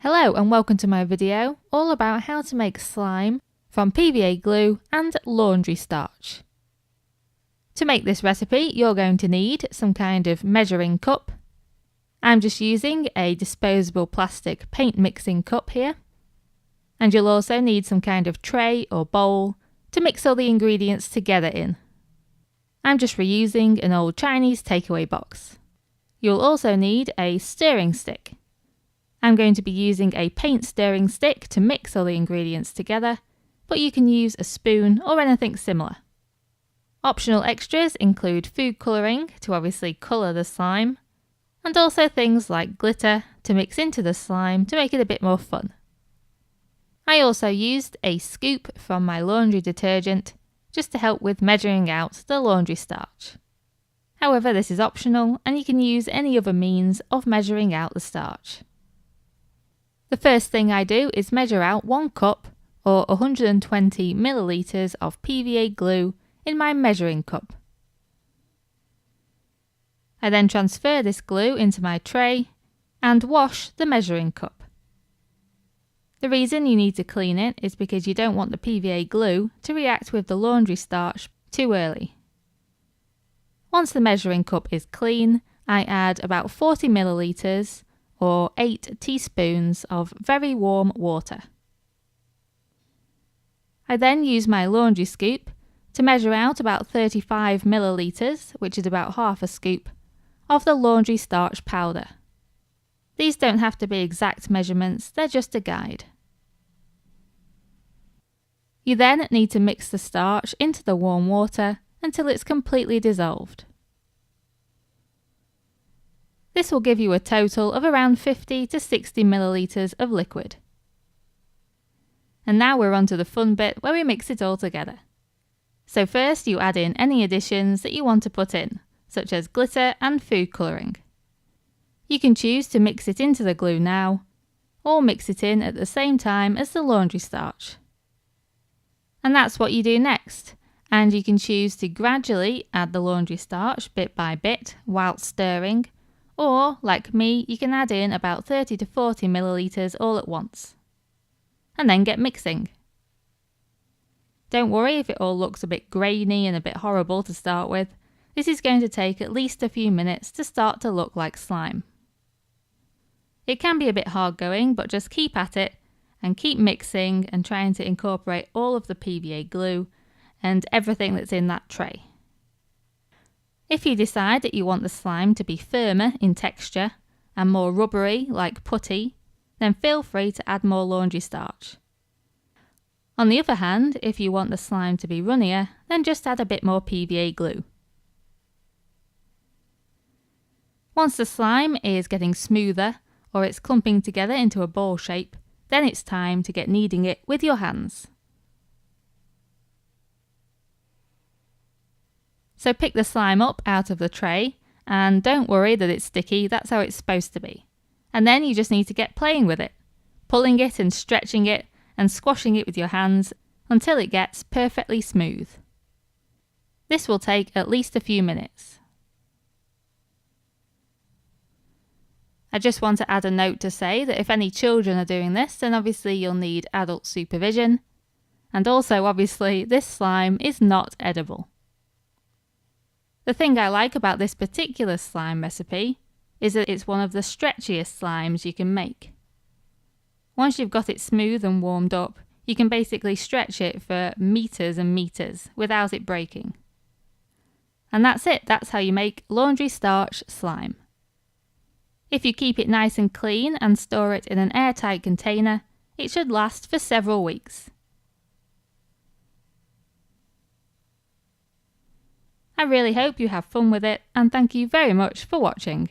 Hello and welcome to my video all about how to make slime from PVA glue and laundry starch. To make this recipe you're going to need some kind of measuring cup. I'm just using a disposable plastic paint mixing cup here. And you'll also need some kind of tray or bowl to mix all the ingredients together in. I'm just reusing an old Chinese takeaway box. You'll also need a stirring stick. I'm going to be using a paint stirring stick to mix all the ingredients together, but you can use a spoon or anything similar. Optional extras include food colouring to obviously colour the slime, and also things like glitter to mix into the slime to make it a bit more fun. I also used a scoop from my laundry detergent just to help with measuring out the laundry starch. However, this is optional and you can use any other means of measuring out the starch. The first thing I do is measure out 1 cup or 120 milliliters of PVA glue in my measuring cup. I then transfer this glue into my tray and wash the measuring cup. The reason you need to clean it is because you don't want the PVA glue to react with the laundry starch too early. Once the measuring cup is clean, I add about 40 milliliters or 8 teaspoons of very warm water. I then use my laundry scoop to measure out about 35 milliliters, which is about half a scoop, of the laundry starch powder. These don't have to be exact measurements, they're just a guide. You then need to mix the starch into the warm water until it's completely dissolved. This will give you a total of around 50 to 60 milliliters of liquid. And now we're on to the fun bit where we mix it all together. So first you add in any additions that you want to put in, such as glitter and food colouring. You can choose to mix it into the glue now, or mix it in at the same time as the laundry starch. And that's what you do next, and you can choose to gradually add the laundry starch bit by bit whilst stirring, or, like me, you can add in about 30 to 40 milliliters all at once. And then get mixing. Don't worry if it all looks a bit grainy and a bit horrible to start with. This is going to take at least a few minutes to start to look like slime. It can be a bit hard going, but just keep at it and keep mixing and trying to incorporate all of the PVA glue and everything that's in that tray. If you decide that you want the slime to be firmer in texture and more rubbery like putty, then feel free to add more laundry starch. On the other hand, if you want the slime to be runnier, then just add a bit more PVA glue. Once the slime is getting smoother or it's clumping together into a ball shape, then it's time to get kneading it with your hands. So pick the slime up out of the tray and don't worry that it's sticky, that's how it's supposed to be. And then you just need to get playing with it, pulling it and stretching it and squashing it with your hands until it gets perfectly smooth. This will take at least a few minutes. I just want to add a note to say that if any children are doing this, then obviously you'll need adult supervision. And also obviously this slime is not edible. The thing I like about this particular slime recipe is that it's one of the stretchiest slimes you can make. Once you've got it smooth and warmed up, you can basically stretch it for meters and meters without it breaking. And that's it, that's how you make laundry starch slime. If you keep it nice and clean and store it in an airtight container, it should last for several weeks. I really hope you have fun with it and thank you very much for watching.